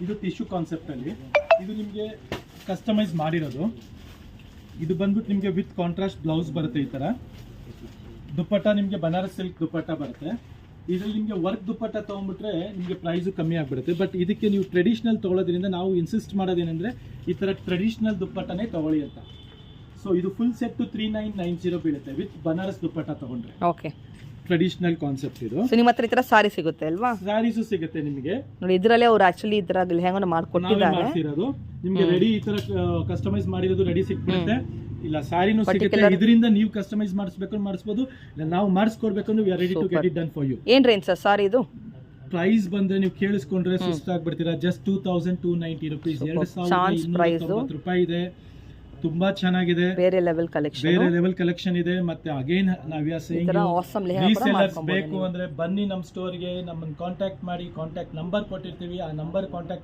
ಇದು tissue concept ಅಲ್ಲಿ ಇದು ನಿಮಗೆ ಕಸ್ಟಮೈಸ್ ಮಾಡಿರೋದು. ಇದು ಬಂದ್ಬಿಟ್ಟು ನಿಮಗೆ ವಿತ್ ಕಾಂಟ್ರಾಸ್ಟ್ ಬ್ಲೌಸ್ ಬರುತ್ತೆ. ಈ ತರ ದುಪ್ಪಟ್ಟ ನಿಮಗೆ ಬನಾರಸ್ ಸಿಲ್ಕ್ ದುಪ್ಪಟ್ಟ ಬರುತ್ತೆ. ಇದರಲ್ಲಿ ನಿಮಗೆ ವರ್ಕ್ ದುಪ್ಪಟ್ಟ ತೊಗೊಂಡ್ಬಿಟ್ರೆ ನಿಮಗೆ ಪ್ರೈಸು ಕಮ್ಮಿ ಆಗಿಬಿಡುತ್ತೆ. ಬಟ್ ಇದಕ್ಕೆ ನೀವು ಟ್ರೆಡಿಷನಲ್ ತೊಗೊಳೋದ್ರಿಂದ ನಾವು ಇನ್ಸಿಸ್ಟ್ ಮಾಡೋದೇನೆಂದರೆ ಈ ಥರ ಟ್ರೆಡಿಷನಲ್ ದುಪ್ಪಟ್ಟನೇ ತೊಗೊಳ್ಳಿ ಅಂತ. ಸೊ ಇದು ಫುಲ್ ಸೆಟ್ 3990 ಬೀಳುತ್ತೆ ವಿತ್ ಬನಾರಸ್ ದುಪ್ಪಟ್ಟ ತೊಗೊಂಡ್ರೆ. ಓಕೆ, ಟ್ರೆಡಿಷನಲ್ ಕಾನ್ಸೆಪ್ಟ್ ಇದು. ಸೊ ನಿಮ್ಮ ಹತ್ರ ಈ ಥರ ಸಾರಿ ಸಿಗುತ್ತೆ ಅಲ್ವಾ? ಸ್ಯಾರೀಸು ಸಿಗುತ್ತೆ ನಿಮಗೆ ನೋಡಿ. ಇದರಲ್ಲೇ ಅವ್ರು ಆಕ್ಚುಲಿ ಈ ಥರ ಲೆಹಂಗಾನ ಮಾಡ್ಕೊಟ್ಟಿದ್ದಾರೆ. ಮಾಡ್ತಿರೋದು ನಿಮಗೆ ರೆಡಿ ಈ ತರ ಕಸ್ಟಮೈಸ್ ಮಾಡಿರೋದು ರೆಡಿ ಸಿಕ್ಬಿಡುತ್ತೆ. ಇಲ್ಲ ಸ್ಯಾರಿನೂ ಸಿಗುತ್ತೆ. ಇದರಿಂದ ನೀವು ಕಸ್ಟಮೈಸ್ ಮಾಡಿಸ್ಬೇಕು ಮಾಡಿಸ್ಬೋದು, ಇಲ್ಲ ನಾವು ಮಾಡಿಸ್ಕೊಡ್ಬೇಕಂದ್ರೆ we are ready to get it done for you. ಏನ್ ರೇಂಜ್ ಸರ್ ಸಾರಿ ಇದು? ಪ್ರೈಸ್ ಬಂದ್ರೆ ನೀವು ಕೇಳಿಸ್ಕೊಂಡ್ರೆ ಸುಸ್ತಾಗ್ಬಿಡ್ತೀರಾ. ಜಸ್ಟ್ 2290 ರೂಪೀಸ್, 2290 ರೂಪಾಯಿ ಇದೆ. ತುಂಬಾ ಚೆನ್ನಾಗಿದೆ. ಬೇರೆ ಲೆವೆಲ್ ಕಲೆಕ್ಷನ್ ಇದೆ. ಮತ್ತೆ ಅಗೇನ್ ನಾವ್ ರೀಸೇಲರ್ಸ್ ಬೇಕು ಅಂದ್ರೆ ಬನ್ನಿ ನಮ್ಮ ಸ್ಟೋರ್ಗೆ, ನಮ್ಮನ್ನ ಕಾಂಟ್ಯಾಕ್ಟ್ ಮಾಡಿ. ಕಾಂಟ್ಯಾಕ್ಟ್ ನಂಬರ್ ಕೊಟ್ಟಿರ್ತೀವಿ, ಆ ನಂಬರ್ ಕಾಂಟ್ಯಾಕ್ಟ್